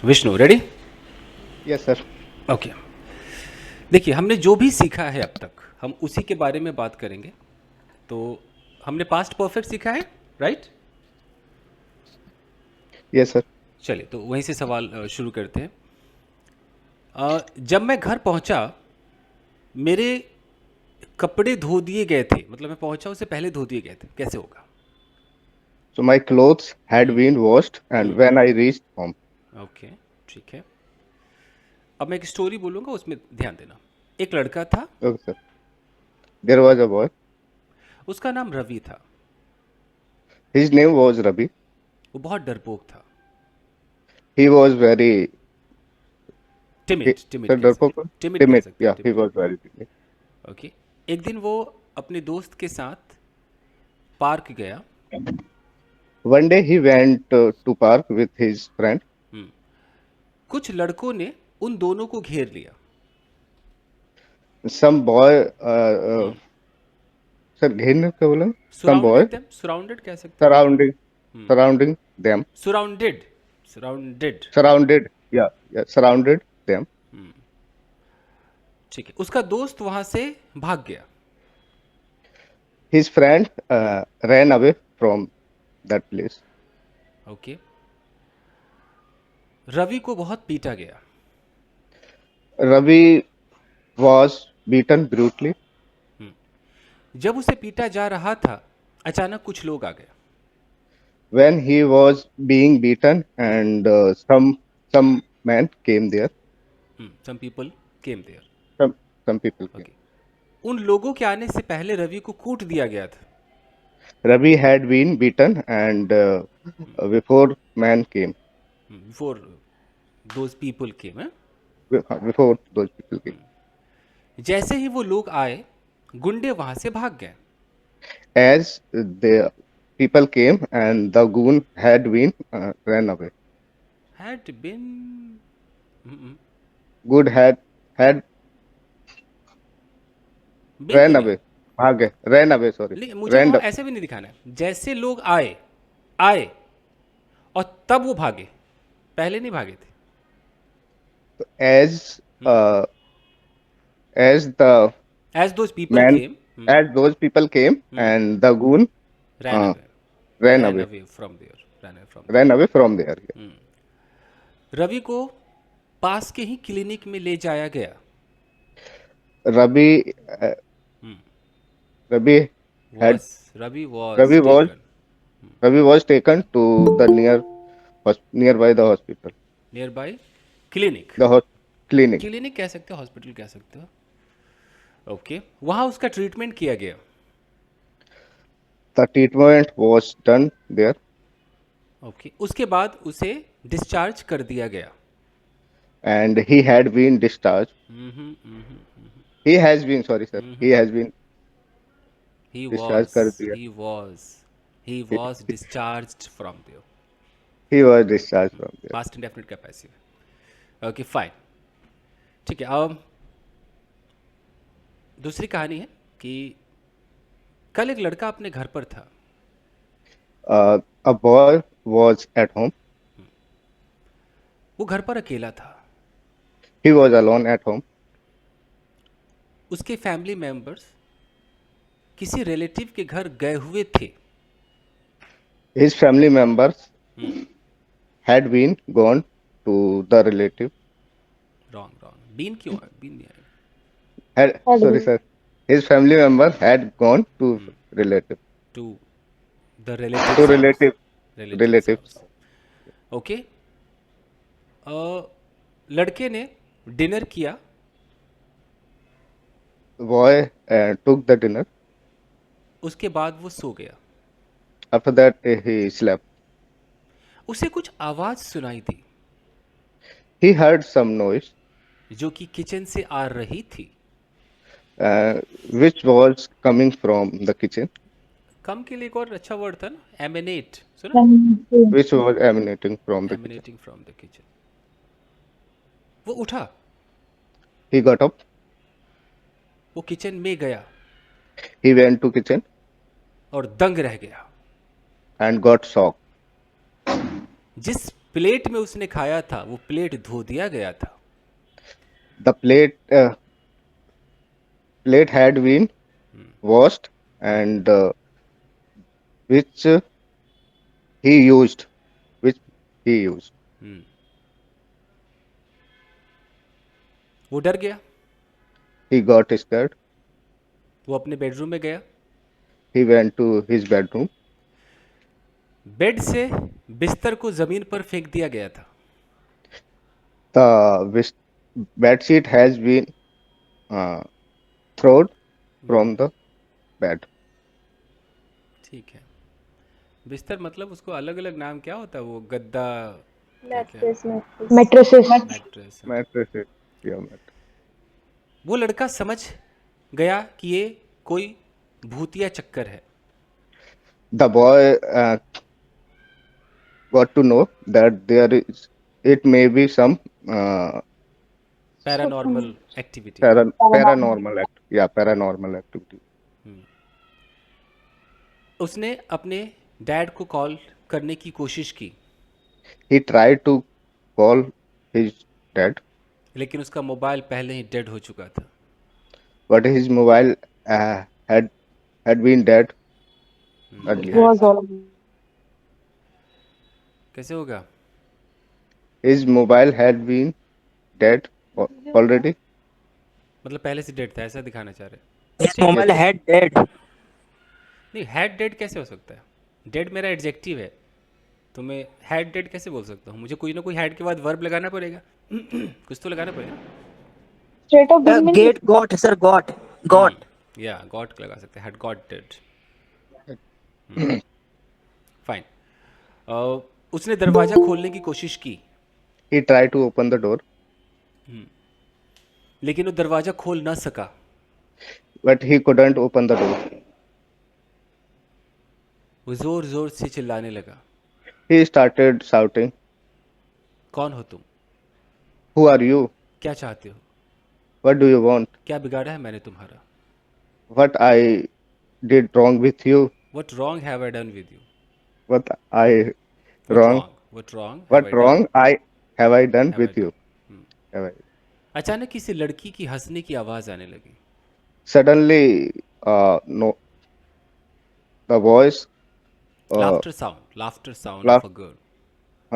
Vishnu ready? Yes sir. Okay. देखिए, हमने जो भी सीखा है अब तक हम उसी के बारे में बात करेंगे। तो हमने पास्ट परफेक्ट सीखा है, राइट? Yes sir. चलिए, तो वहीं से सवाल शुरू करते हैं। जब मैं घर पहुंचा, मेरे कपड़े धो दिए गए थे, मतलब मैं पहुंचा उससे पहले धो दिए गए थे, कैसे होगा? So my clothes had been washed and hmm. When I reached home. Okay, ठीक है। अब मैं एक स्टोरी बोलूंगा, उसमें ध्यान देना। एक लड़का था, okay sir. There was a boy. उसका नाम रवि था। His name was Ravi. वो बहुत डरपोक था। He was very timid timid sir कह सकते, डरपोक। टिमिड कह टिमिड, सकते हैं, या he timid. Was very timid. Okay. एक दिन वो अपने दोस्त के साथ पार्क गया। One day he went to park with his friend. हम्म। कुछ लड़कों ने उन दोनों को घेर लिया। Some boy, हम्म। सर घेरने क्या बोला? Some boy surrounded them, surrounded कह सकते हो। surrounding हम्म। surrounding them. Surrounded, surrounded. Surrounded, yeah, surrounded them. हम्म। ठीक है, उसका दोस्त वहां से भाग गया। His friend hmm. ran away from that place. Okay. Ravi को बहुत पीटा गया। Ravi was beaten brutally. जब उसे पीटा जा रहा था, अचानक कुछ लोग आ गए। When he was being beaten, and some men came there. Some people came there. Some people came. Okay. उन लोगों के आने से पहले रवि को कूट दिया गया था। Ravi had been beaten, and before man came. Before those people came है। Before those people came. जैसे ही वो लोग आए, गुंडे वहां से भाग गए। As the people came, and the goon had been ran away. Had been. Good had been ran तो नहीं, away. भाग गए, ran away, sorry. लेकिन मुझे ran वहां ऐसे भी नहीं दिखाना है। जैसे लोग आए, आए और तब वो भागे, पहले नहीं भागे थे। as as the as those people man came, as those people came, and the goon ran uh, away, ran ran away away from there, ran away from ran away from there. There. Ravi को पास के ही clinic में ले जाया गया। Ravi Ravi had was Ravi was Ravi was टेकन Ravi was taken to the nearby the hospital, nearby clinic. the clinic. Clinic कह सकते हो, हॉस्पिटल कह सकते हो। ओके, वहां उसका ट्रीटमेंट किया गया। The treatment was done there, okay, उसके बाद उसे डिस्चार्ज कर दिया गया। and he had been discharged. He has been, sorry sir, he has been he discharged was कर दिया. He was he He, was discharge from there. he was discharged from there. Past indefinite का passive. Okay, fine. ठीक है। अब दूसरी कहानी है कि कल एक लड़का अपने घर पर था। A boy was at home. वो घर पर अकेला था। He was alone at home. उसके फैमिली मेंबर्स किसी रिलेटिव के घर गए हुए थे। His family members had been gone to the relative. Wrong wrong, been क्यों है? बीन नहीं आएगा। Sorry sir. His family member had gone to relative. To the relatives To house, relative relatives relatives. House. Okay. लड़के ने dinner किया। The boy took the dinner. उसके बाद वो सो गया। After that, he slept. उसे कुछ आवाज सुनाई दी He heard some noise, जो कि किचन से आ रही थी। uh, which was coming from the kitchen, कम के लिए एक और अच्छा वर्ड था ना, एमिनेट, सुना? which was emanating from the kitchen. Emanating from the kitchen. वो उठा, He got up. वो किचन में गया He went to kitchen और दंग रह गया। and got shocked. जिस प्लेट में उसने खाया था वो प्लेट धो दिया गया था। The plate had been washed, and which he used, which he used. हम्म, वो डर गया, He got scared. वो अपने बेडरूम में गया, He went to his bedroom. Bed से बिस्तर को जमीन पर फेंक दिया गया था। The bed sheet has been uh, thrown from the bed. ठीक है, बिस्तर मतलब उसको अलग अलग नाम क्या होता है, वो गद्दा, क्या क्या, Mattresses. मैट्रेस, हाँ। Mattresses. Yeah, mattress. वो लड़का समझ गया कि ये कोई भूतिया चक्कर है। The boy got to know that it may be some paranormal activity. paranormal activity. उसने अपने डैड को कॉल करने की कोशिश की, He tried to call his dad, लेकिन उसका मोबाइल पहले ही डेड हो चुका था। but his mobile had been dead earlier. Was all. कैसे होगा? His mobile had been dead already. मतलब पहले से डेड था, ऐसा दिखाना चाह रहे हैं? His mobile had dead. नहीं, हैड डेड कैसे हो सकता है? डेड मेरा एडजेक्टिव है, तो मैं हैड डेड कैसे बोल सकता हूँ? मुझे कोई ना कोई हैड के बाद वर्ब लगाना पड़ेगा। कुछ तो लगाना पड़ेगा। Straight up doesn't mean Gate got, sir, got. या गॉट लगा सकते हैं, हैड गॉट डेड। फाइन। उसने दरवाज़ा खोलने की कोशिश की, He tried to open the door, लेकिन वो दरवाज़ा खोल ना सका। but he couldn't open the door. वो ज़ोर ज़ोर से चिल्लाने लगा, He started shouting, कौन हो तुम? "Who are you? क्या चाहते हो? What do you want? क्या बिगाड़ा है मैंने तुम्हारा? What I did wrong with you? What wrong have I done with you? What I What wrong? What wrong have What I done? wrong have I done Have I with you? Have I? अचानक किसी लड़की की हंसने की आवाज़ आने लगी। Suddenly, no, the voice, laughter sound laugh, of a girl.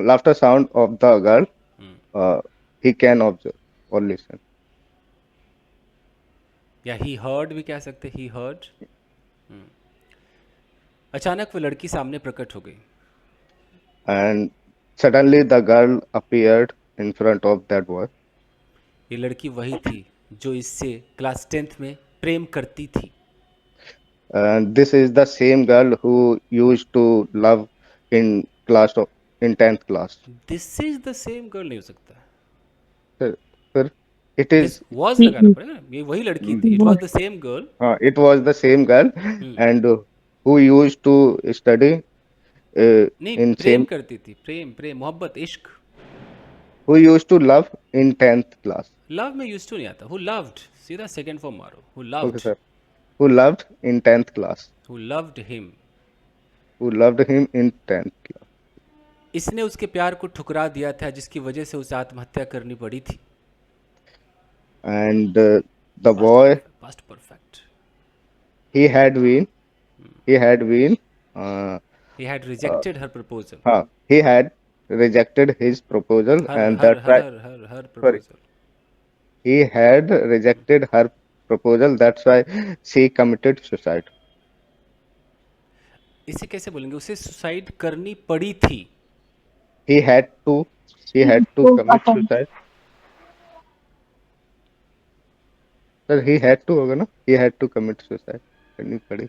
laughter sound of the girl. He can observe or listen. या ही हर्ड भी कह सकते, ही हर्ड। अचानक वो लड़की सामने प्रकट हो गई। And suddenly the girl appeared in front of that boy. ये लड़की वही थी जो इससे क्लास 10th में प्रेम करती थी। And this is the same girl who used to love in in 10th class. This is the same girl नहीं हो सकता, Sir, it this is was लगाना पड़ेगा ना, ये वही लड़की थी। It was the same girl. it was the same girl and who used to study नहीं, in प्रेम same करती थी, प्रेम मोहब्बत इश्क। who used to love in 10th class. Love में यूज टू नहीं आता। हु लव्ड, सीधा सेकंड फॉर्म मारो। Who Okay, loved, sir. Who loved in 10th class. Who loved him. Who loved him in 10th class. इसने उसके प्यार को ठुकरा दिया था, जिसकी वजह से उसे आत्महत्या करनी पड़ी थी। And the boy, past perfect. he had been, uh, he had rejected her proposal. he had rejected his proposal, her and her that's why her her her proposal. he had rejected her proposal. That's why she committed suicide. इसे कैसे बोलेंगे? उसे suicide करनी पड़ी थी। He had to commit suicide. Sir, he had to होगा ना? He had to commit suicide. करनी पड़ी।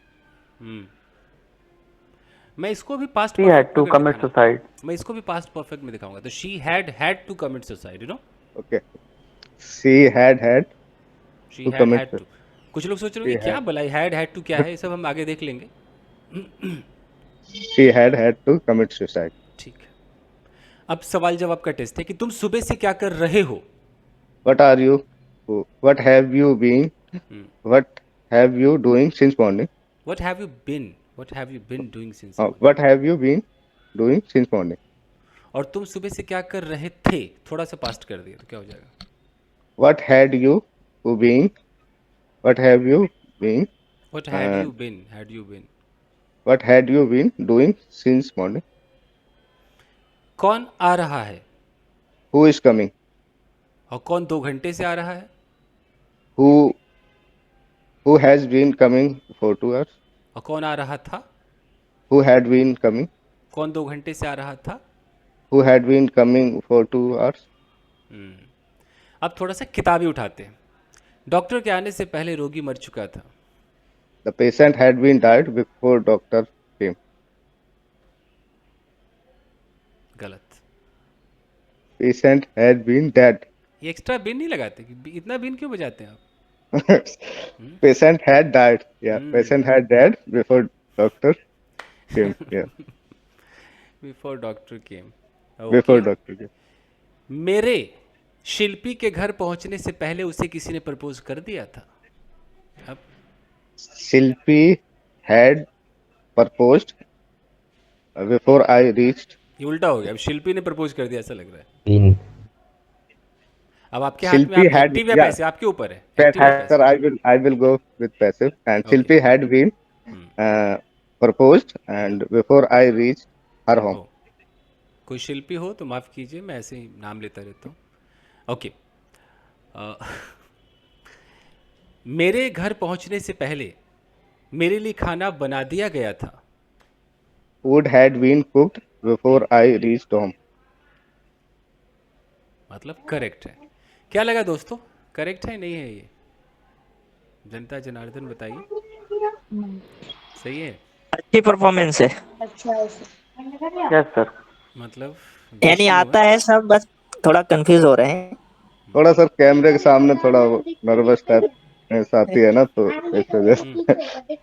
मैं इसको भी past She had to commit suicide. मैं इसको भी पास्ट परफेक्ट में दिखाऊंगा। तो she had to commit suicide, you know. Okay. She had she to had commit to. कुछ लोग सोच रहे होंगे She क्या भला हैड टू क्या है, ये सब हम आगे देख लेंगे। she had to commit suicide. ठीक है, अब सवाल जवाब का टेस्ट है कि तुम सुबह से क्या कर रहे हो। What are you? What have you been? What have you doing since morning? What have you been doing since. What have you been doing since morning? और तुम सुबह से क्या कर रहे थे, थोड़ा सा पास्ट कर दिए तो क्या हो जाएगा? What had you been? What have you been? What had Uh, you been? Had you been? what had you been doing since morning? कौन आ रहा है Who is coming? और कौन 2 घंटे से आ रहा है? Who has been coming for 2 hours? और कौन आ रहा था? Who had been coming? कौन 2 घंटे से आ रहा था? Who had been coming for 2 hours? अब थोड़ा सा किताबी उठाते हैं। डॉक्टर के आने से पहले रोगी मर चुका था। The patient had been died before doctor came. गलत। Patient had been dead. ये एक्स्ट्रा बिन नहीं लगाते कि इतना बिन क्यों बजाते हैं आप? Patient had died. Yeah, patient had died before doctor came. Yeah, before doctor came. before doctor came. मेरे शिल्पी के घर पहुंचने से पहले उसे किसी ने प्रपोज कर दिया था। अब Shilpi had proposed before I reached. ये उल्टा हो गया, अब शिल्पी ने प्रपोज कर दिया ऐसा लग रहा है। Been. अब आपके हाथ में, शिल्पी आप had- एक्टिव या yeah. पैसिव, आपके ऊपर है। एक्टिव या Sir, passive? I will go with passive. And Okay. Shilpi had been proposed and before I reached her home. हो। कोई शिल्पी हो तो माफ़ कीजिए, मैं ऐसे ही नाम लेता रहता हूँ। ओके। मेरे घर पहुंचने से पहले मेरे लिए खाना बना दिया गया था। Food had been cooked before I reached home. मतलब करेक्ट है। क्या लगा दोस्तों, करेक्ट है नहीं है ये? जनता जनार्दन बताइए, सही है? अच्छी परफॉर्मेंस है। अच्छा है सर। Yes sir. मतलब यानी विष्णु आता है सब, बस थोड़ा कंफ्यूज हो रहे हैं। थोड़ा सर कैमरे के सामने थोड़ा नर्वस टाइप साथी है ना, तो इस वजह से